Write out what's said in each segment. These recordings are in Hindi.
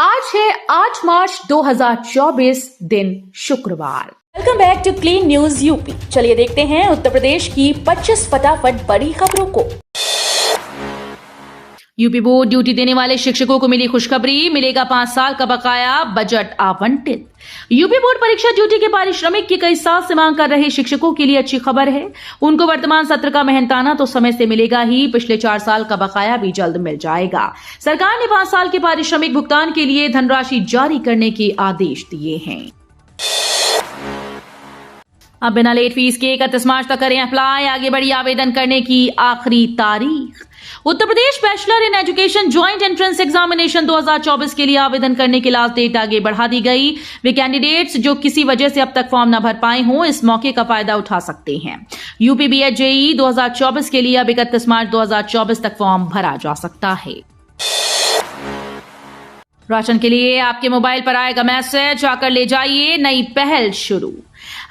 आज है 8 मार्च 2024 दिन शुक्रवार। Welcome back to clean news UP. चलिए देखते हैं उत्तर प्रदेश की 25 फटाफट बड़ी खबरों को। यूपी बोर्ड ड्यूटी देने वाले शिक्षकों को मिली खुशखबरी, मिलेगा 5 साल का बकाया, बजट आवंटित। यूपी बोर्ड परीक्षा ड्यूटी के पारिश्रमिक की कई साल से मांग कर रहे शिक्षकों के लिए अच्छी खबर है। उनको वर्तमान सत्र का मेहनताना तो समय से मिलेगा ही, पिछले 4 साल का बकाया भी जल्द मिल जाएगा। सरकार ने 5 साल के पारिश्रमिक भुगतान के लिए धनराशि जारी करने के आदेश दिए हैं। अब बिना लेट फीस के 31 मार्च तक करें अप्लाई, आगे बढ़ी आवेदन करने की आखिरी तारीख। Uttar Pradesh bachelor in education joint entrance examination 2024 के लिए आवेदन करने की लास्ट डेट आगे बढ़ा दी गई। वे कैंडिडेट्स जो किसी वजह से अब तक फॉर्म न भर पाए हों, इस मौके का फायदा उठा सकते हैं। यूपी बीएड जेईई 2024 के लिए अब 31 मार्च 2024 तक फॉर्म भरा जा सकता है। राशन के लिए आपके मोबाइल पर आएगा मैसेज, आकर ले जाइए, नई पहल शुरू।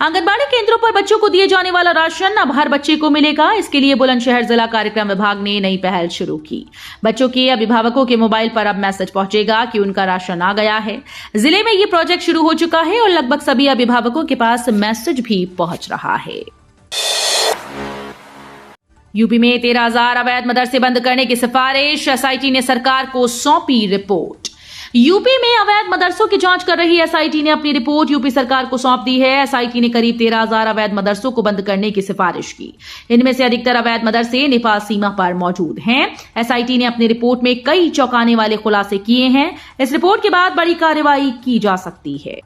आंगनबाड़ी केंद्रों पर बच्चों को दिए जाने वाला राशन अब हर बच्चे को मिलेगा। इसके लिए बुलंदशहर जिला कार्यक्रम विभाग ने नई पहल शुरू की। बच्चों के अभिभावकों के मोबाइल पर अब मैसेज पहुंचेगा कि उनका राशन आ गया है। जिले में ये प्रोजेक्ट शुरू हो चुका है और लगभग सभी अभिभावकों के पास मैसेज भी पहुंच रहा है। यूपी में 13,000 अवैध मदरसे बंद करने की सिफारिश, एसआईटी ने सरकार को सौंपी रिपोर्ट। यूपी में अवैध मदरसों की जांच कर रही एसआईटी ने अपनी रिपोर्ट यूपी सरकार को सौंप दी है। एसआईटी ने करीब 13,000 अवैध मदरसों को बंद करने की सिफारिश की। इनमें से अधिकतर अवैध मदरसे नेपाल सीमा पर मौजूद हैं। एसआईटी ने अपनी रिपोर्ट में कई चौंकाने वाले खुलासे किए हैं। इस रिपोर्ट के बाद बड़ी कार्रवाई की जा सकती है।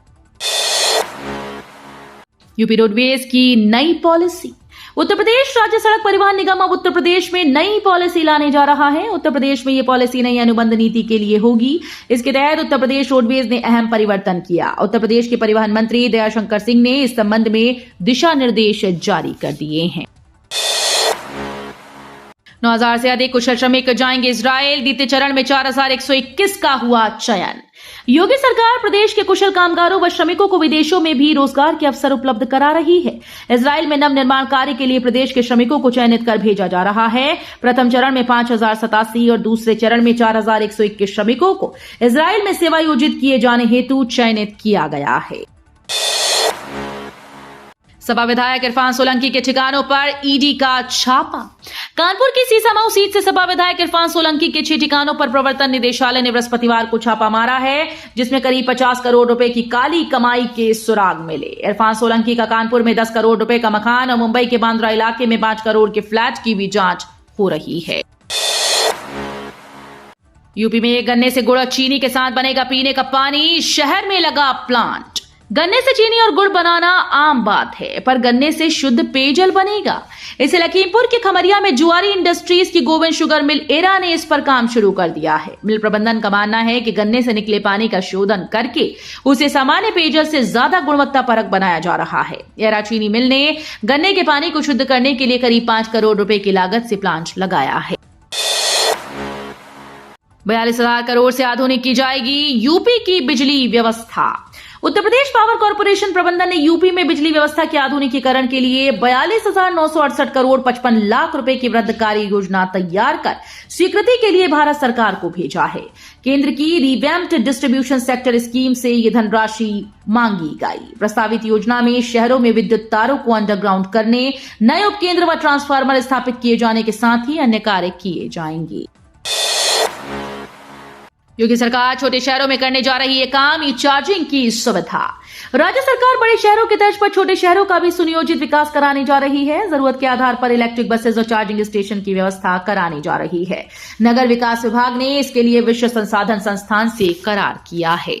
यूपी रोडवेज की नई पॉलिसी। उत्तर प्रदेश राज्य सड़क परिवहन निगम अब उत्तर प्रदेश में नई पॉलिसी लाने जा रहा है। उत्तर प्रदेश में यह पॉलिसी नई अनुबंध नीति के लिए होगी। इसके तहत उत्तर प्रदेश रोडवेज ने अहम परिवर्तन किया। उत्तर प्रदेश के परिवहन मंत्री दयाशंकर सिंह ने इस संबंध में दिशा निर्देश जारी कर दिए हैं। 9,000 से अधिक कुशल श्रमिक जाएंगे इजराइल, द्वितीय चरण में 4,121 का हुआ चयन। योगी सरकार प्रदेश के कुशल कामगारों व श्रमिकों को विदेशों में भी रोजगार के अवसर उपलब्ध करा रही है। इजराइल में नव निर्माण कार्य के लिए प्रदेश के श्रमिकों को चयनित कर भेजा जा रहा है। प्रथम चरण में 5,087 और दूसरे चरण में 4,121 श्रमिकों को इजराइल में सेवायोजित किए जाने हेतु चयनित किया गया है। सपा विधायक इरफान सोलंकी के ठिकानों पर ईडी का छापा। कानपुर की सीसामऊ सीट से सपा विधायक इरफान सोलंकी के 6 ठिकानों पर प्रवर्तन निदेशालय ने बृहस्पतिवार को छापा मारा है, जिसमें करीब 50 करोड़ रुपए की काली कमाई के सुराग मिले। इरफान सोलंकी का कानपुर में 10 करोड़ रुपए का मकान और मुंबई के बांद्रा इलाके में 5 करोड़ के फ्लैट की भी जांच हो रही है। यूपी में गन्ने से गुड़ और चीनी के साथ बनेगा पीने का पानी, शहर में लगा प्लांट। गन्ने से चीनी और गुड़ बनाना आम बात है, पर गन्ने से शुद्ध पेयजल बनेगा। इसे लखीमपुर के खमरिया में जुआरी इंडस्ट्रीज की गोविंद शुगर मिल एरा ने इस पर काम शुरू कर दिया है। मिल प्रबंधन का मानना है कि गन्ने से निकले पानी का शोधन करके उसे सामान्य पेयजल से ज्यादा गुणवत्ता परक बनाया जा रहा है। एरा चीनी मिल ने गन्ने के पानी को शुद्ध करने के लिए करीब 5 करोड़ रुपए की लागत से प्लांट लगाया है। 42,000 करोड़ से आधुनिक की जाएगी यूपी की बिजली व्यवस्था। उत्तर प्रदेश पावर कॉर्पोरेशन प्रबंधन ने यूपी में बिजली व्यवस्था के आधुनिकीकरण के लिए 42,968 करोड़ 55 लाख रुपए की वृहद कार्य योजना तैयार कर स्वीकृति के लिए भारत सरकार को भेजा है। केंद्र की रिवैम्प्ड डिस्ट्रीब्यूशन सेक्टर स्कीम से यह धनराशि मांगी गई। प्रस्तावित योजना में शहरों में विद्युत तारों को अंडरग्राउंड करने, नए उपकेंद्र व ट्रांसफार्मर स्थापित किए जाने के साथ ही अन्य कार्य किए जाएंगे। योगी सरकार छोटे शहरों में करने जा रही है काम, ई चार्जिंग की सुविधा। राज्य सरकार बड़े शहरों के तर्ज पर छोटे शहरों का भी सुनियोजित विकास कराने जा रही है। जरूरत के आधार पर इलेक्ट्रिक बसेस और चार्जिंग स्टेशन की व्यवस्था करानी जा रही है। नगर विकास विभाग ने इसके लिए विश्व संसाधन संस्थान से करार किया है।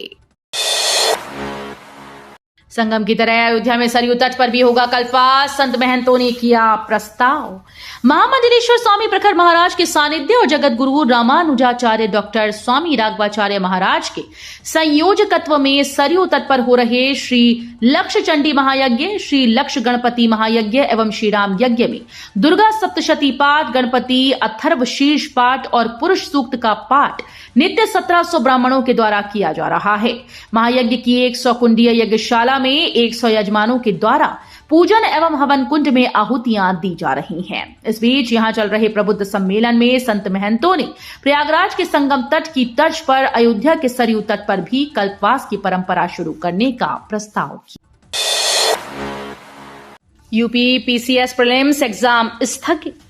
संगम की तरह अयोध्या में सरयू तट पर भी होगा कल्पवास, संत महंतों ने किया प्रस्ताव। महामंडलेश्वर स्वामी प्रखर महाराज के सानिध्य और जगत गुरु रामानुजाचार्य डॉक्टर स्वामी राघवाचार्य महाराज के संयोजकत्व में सरयू तट पर हो रहे श्री लक्ष्य चंडी महायज्ञ, श्री लक्ष्य गणपति महायज्ञ एवं श्री राम यज्ञ में दुर्गा सप्तशती पाठ, गणपति अथर्व शीर्ष पाठ और पुरुष सूक्त का पाठ नित्य 1700 ब्राह्मणों के द्वारा किया जा रहा है। महायज्ञ की 100 कुंडीय यज्ञशाला में 100 यजमानों के द्वारा पूजन एवं हवन कुंड में आहुतियां दी जा रही हैं। इस बीच यहां चल रहे प्रबुद्ध सम्मेलन में संत महंतों ने प्रयागराज के संगम तट की तर्ज पर अयोध्या के सरयू तट पर भी कल्पवास की परंपरा शुरू करने का प्रस्ताव किया। यूपी पीसीएस प्रीलिम्स एग्जाम स्थगित।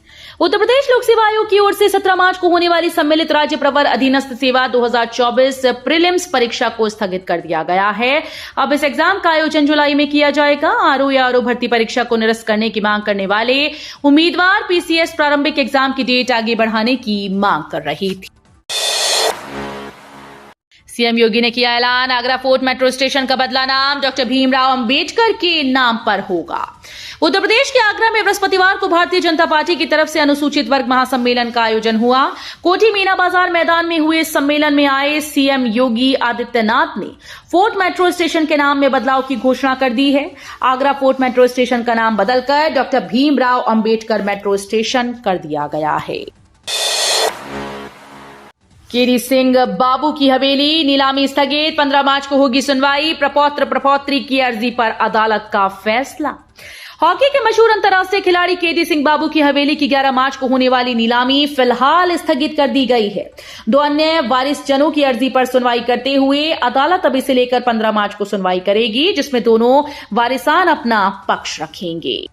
उत्तर प्रदेश लोक सेवा आयोग की ओर से 17 मार्च को होने वाली सम्मिलित राज्य प्रवर अधीनस्थ सेवा 2024 प्रीलिम्स परीक्षा को स्थगित कर दिया गया है। अब इस एग्जाम का आयोजन जुलाई में किया जाएगा। आरओ या आरओ भर्ती परीक्षा को निरस्त करने की मांग करने वाले उम्मीदवार पीसीएस प्रारंभिक एग्जाम की डेट आगे बढ़ाने की मांग कर रही थी। सीएम योगी ने किया ऐलान, आगरा फोर्ट मेट्रो स्टेशन का बदला नाम डॉक्टर भीमराव अंबेडकर के नाम पर होगा। उत्तर प्रदेश के आगरा में बृहस्पतिवार को भारतीय जनता पार्टी की तरफ से अनुसूचित वर्ग महासम्मेलन का आयोजन हुआ। कोठी मीना बाजार मैदान में हुए इस सम्मेलन में आए सीएम योगी आदित्यनाथ ने फोर्ट मेट्रो स्टेशन के नाम में बदलाव की घोषणा कर दी है। आगरा फोर्ट मेट्रो स्टेशन का नाम बदलकर doctor Bhimrao Ambedkar metro station कर दिया गया है। केडी सिंह बाबू की हवेली नीलामी स्थगित, 15 मार्च को होगी सुनवाई। प्रपौत्र प्रपौत्री की अर्जी पर अदालत का फैसला। हॉकी के मशहूर अंतर्राष्ट्रीय खिलाड़ी केडी सिंह बाबू की हवेली की 11 मार्च को होने वाली नीलामी फिलहाल स्थगित कर दी गई है। 2 अन्य वारिसजनों की अर्जी पर सुनवाई करते हुए अदालत अब इसे लेकर 15 मार्च को सुनवाई करेगी, जिसमें दोनों वारिसान अपना पक्ष रखेंगे।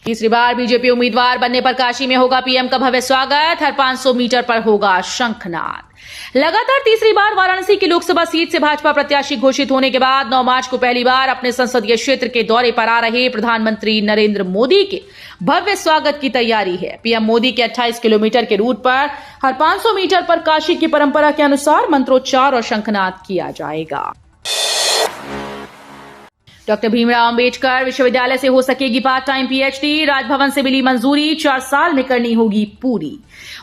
तीसरी बार बीजेपी उम्मीदवार बनने पर काशी में होगा पीएम का भव्य स्वागत। हर 500 मीटर पर होगा शंखनाद। लगातार तीसरी बार वाराणसी की लोकसभा सीट से भाजपा प्रत्याशी घोषित होने के बाद 9 मार्च को पहली बार अपने संसदीय क्षेत्र के दौरे पर आ रहे प्रधानमंत्री नरेंद्र मोदी के भव्य स्वागत की तैयारी है। पीएम मोदी के 28 किलोमीटर के रूट पर हर 500 मीटर पर काशी की परंपरा के अनुसार मंत्रोच्चार और शंखनाद किया जाएगा। डॉक्टर भीमराव अंबेडकर विश्वविद्यालय से हो सकेगी पार्ट टाइम पीएचडी, राजभवन से मिली मंजूरी, 4 साल में करनी होगी पूरी।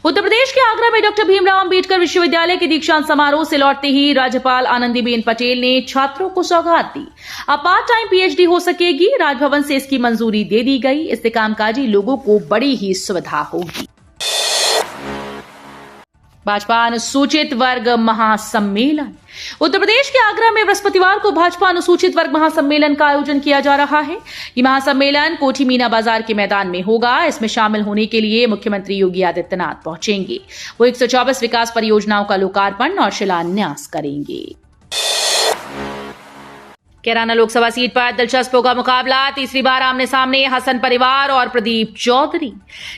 उत्तर प्रदेश के आगरा में डॉक्टर भीमराव अंबेडकर विश्वविद्यालय के दीक्षांत समारोह से लौटते ही राज्यपाल आनंदीबेन पटेल ने छात्रों को सौगात दी। अब पार्ट टाइम पीएचडी हो सकेगी, राजभवन से इसकी मंजूरी दे दी गई। इससे कामकाजी लोगों को बड़ी ही सुविधा होगी। भाजपा अनुसूचित वर्ग महासम्मेलन। उत्तर प्रदेश के आगरा में बृहस्पतिवार को भाजपा अनुसूचित वर्ग महासम्मेलन का आयोजन किया जा रहा है। ये महासम्मेलन कोठी मीना बाजार के मैदान में होगा। इसमें शामिल होने के लिए मुख्यमंत्री योगी आदित्यनाथ पहुंचेंगे। वो 124 विकास परियोजनाओं का लोकार्पण और शिलान्यास करेंगे। कैराना लोकसभा सीट पर दिलचस्प होगा मुकाबला। तीसरी बार आमने सामने हसन परिवार और प्रदीप चौधरी।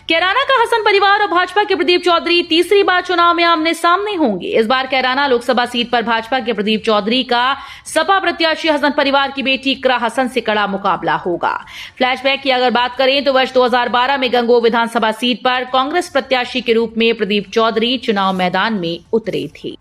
कैराना का हसन परिवार और भाजपा के प्रदीप चौधरी तीसरी बार चुनाव में आमने सामने होंगे। इस बार कैराना लोकसभा सीट पर भाजपा के प्रदीप चौधरी का सपा प्रत्याशी हसन परिवार की बेटी इकरा हसन से कड़ा मुकाबला होगा। फ्लैशबैक की अगर बात करें तो वर्ष 2012 में गंगोह विधानसभा सीट पर कांग्रेस प्रत्याशी के रूप में प्रदीप चौधरी चुनाव मैदान में उतरे थे।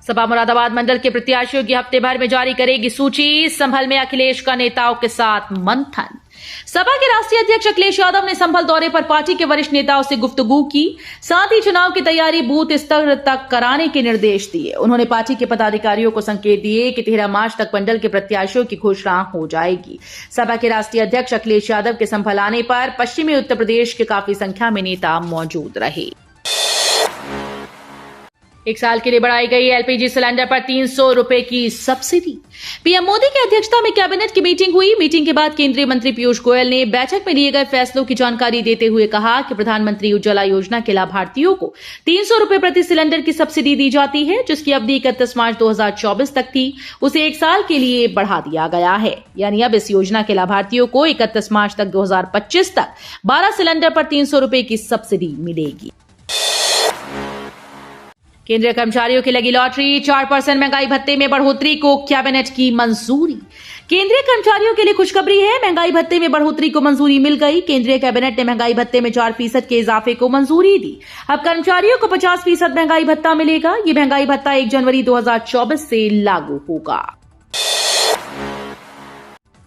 सपा मुरादाबाद मंडल के प्रत्याशियों की हफ्ते भर में जारी करेगी सूची। संभल में अखिलेश का नेताओं के साथ मंथन। सपा के राष्ट्रीय अध्यक्ष अखिलेश यादव ने संभल दौरे पर पार्टी के वरिष्ठ नेताओं से गुफ्तगू की। साथ ही चुनाव की तैयारी बूथ स्तर तक कराने के निर्देश दिए। उन्होंने पार्टी के पदाधिकारियों को संकेत दिए कि 13 मार्च तक मंडल के प्रत्याशियों की घोषणा हो जाएगी। सपा के राष्ट्रीय अध्यक्ष अखिलेश यादव के संभल आने पर पश्चिमी उत्तर प्रदेश के काफी संख्या में नेता मौजूद रहे। 1 साल के लिए बढ़ाई गई एलपीजी सिलेंडर पर 300 रुपए की सब्सिडी। पीएम मोदी की अध्यक्षता में कैबिनेट की मीटिंग हुई। मीटिंग के बाद केंद्रीय मंत्री पीयूष गोयल ने बैठक में लिए गए फैसलों की जानकारी देते हुए कहा कि प्रधानमंत्री उज्ज्वला योजना के लाभार्थियों को 300 रुपए प्रति सिलेंडर की सब्सिडी दी जाती है, जिसकी अवधि 31 मार्च 2024 तक थी। उसे 1 साल के लिए बढ़ा दिया गया है। यानी अब इस योजना के लाभार्थियों को 31 मार्च तक 2025 तक 12 सिलेंडर पर 300 रुपए की सब्सिडी मिलेगी। केंद्रीय कर्मचारियों की लगी लॉटरी। 4% महंगाई भत्ते में बढ़ोतरी को कैबिनेट की मंजूरी। केंद्रीय कर्मचारियों के लिए खुशखबरी है। महंगाई भत्ते में बढ़ोतरी को मंजूरी मिल गई। केंद्रीय कैबिनेट ने महंगाई भत्ते में 4% के इजाफे को मंजूरी दी। अब कर्मचारियों को 50% महंगाई भत्ता मिलेगा। ये महंगाई भत्ता 1 जनवरी 2024 से लागू होगा।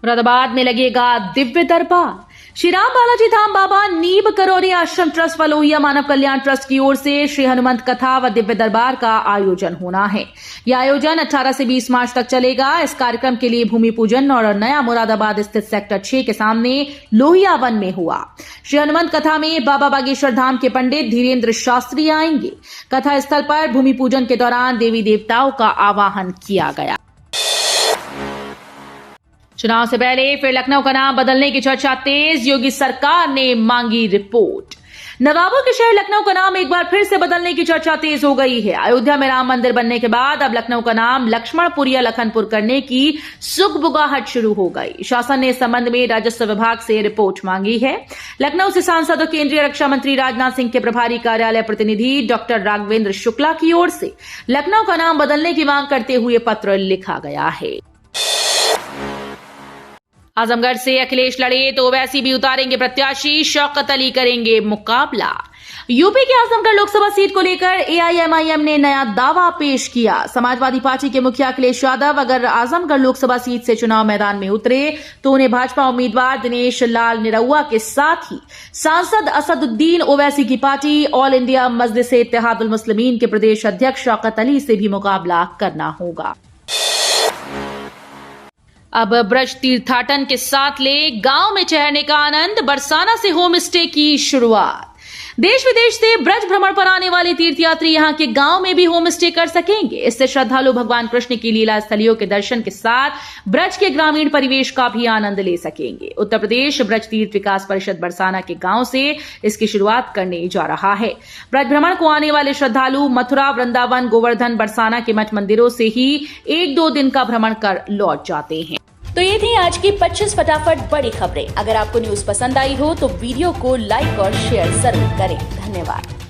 मुरादाबाद में लगेगा दिव्य दरबार। श्री राम बालाजी धाम बाबा नीब करौरी आश्रम ट्रस्ट व लोहिया मानव कल्याण ट्रस्ट की ओर से श्री हनुमंत कथा व दिव्य दरबार का आयोजन होना है। यह आयोजन 18 से 20 मार्च तक चलेगा। इस कार्यक्रम के लिए भूमि पूजन और नया मुरादाबाद स्थित सेक्टर 6 के सामने लोहिया वन में हुआ। श्री हनुमंत कथा में बाबा बागेश्वर धाम के पंडित धीरेन्द्र शास्त्री आएंगे। कथा स्थल पर भूमि पूजन के दौरान देवी देवताओं का आवाहन किया गया। चुनाव से पहले फिर लखनऊ का नाम बदलने की चर्चा तेज, योगी सरकार ने मांगी रिपोर्ट। नवाबों के शहर लखनऊ का नाम एक बार फिर से बदलने की चर्चा तेज हो गई है। अयोध्या में राम मंदिर बनने के बाद अब लखनऊ का नाम लक्ष्मणपुर या लखनपुर करने की सुगबुगाहट शुरू हो गई। शासन ने इस संबंध में राजस्व विभाग से रिपोर्ट मांगी है। लखनऊ से सांसद और केंद्रीय रक्षा मंत्री राजनाथ सिंह के प्रभारी कार्यालय प्रतिनिधि डॉक्टर राघवेंद्र शुक्ला की ओर से लखनऊ का नाम बदलने की मांग करते हुए पत्र लिखा गया है। आजमगढ़ से अखिलेश लड़े तो वैसी भी उतारेंगे प्रत्याशी, शौकत अली करेंगे मुकाबला। यूपी के आजमगढ़ लोकसभा सीट को लेकर एआईएमआईएम ने नया दावा पेश किया। समाजवादी पार्टी के मुखिया अखिलेश यादव अगर आजमगढ़ लोकसभा सीट से चुनाव मैदान में उतरे तो उन्हें भाजपा उम्मीदवार दिनेश लाल निरहुआ के साथ ही सांसद असदुद्दीन ओवैसी की पार्टी ऑल इंडिया मजलिस-ए-इत्तेहादुल मुस्लिमीन के प्रदेश अध्यक्ष शौकत अली से भी मुकाबला करना होगा। अब ब्रज तीर्थाटन के साथ ले गांव में ठहरने का आनंद, बरसाना से होम स्टे की शुरुआत। देश विदेश से ब्रज भ्रमण पर आने वाले तीर्थयात्री यहां के गांव में भी होम स्टे कर सकेंगे। इससे श्रद्धालु भगवान कृष्ण की लीला स्थलियों के दर्शन के साथ ब्रज के ग्रामीण परिवेश का भी आनंद ले सकेंगे। उत्तर प्रदेश ब्रज तीर्थ विकास परिषद बरसाना के गांव से इसकी शुरुआत करने जा रहा है। ब्रज भ्रमण को आने वाले श्रद्धालु मथुरा, वृंदावन, गोवर्धन, बरसाना के मठ मंदिरों से ही 1-2 दिन का भ्रमण कर लौट जाते हैं। तो ये थी आज की 25 फटाफट बड़ी खबरें। अगर आपको न्यूज पसंद आई हो तो वीडियो को लाइक और शेयर जरूर करें। धन्यवाद।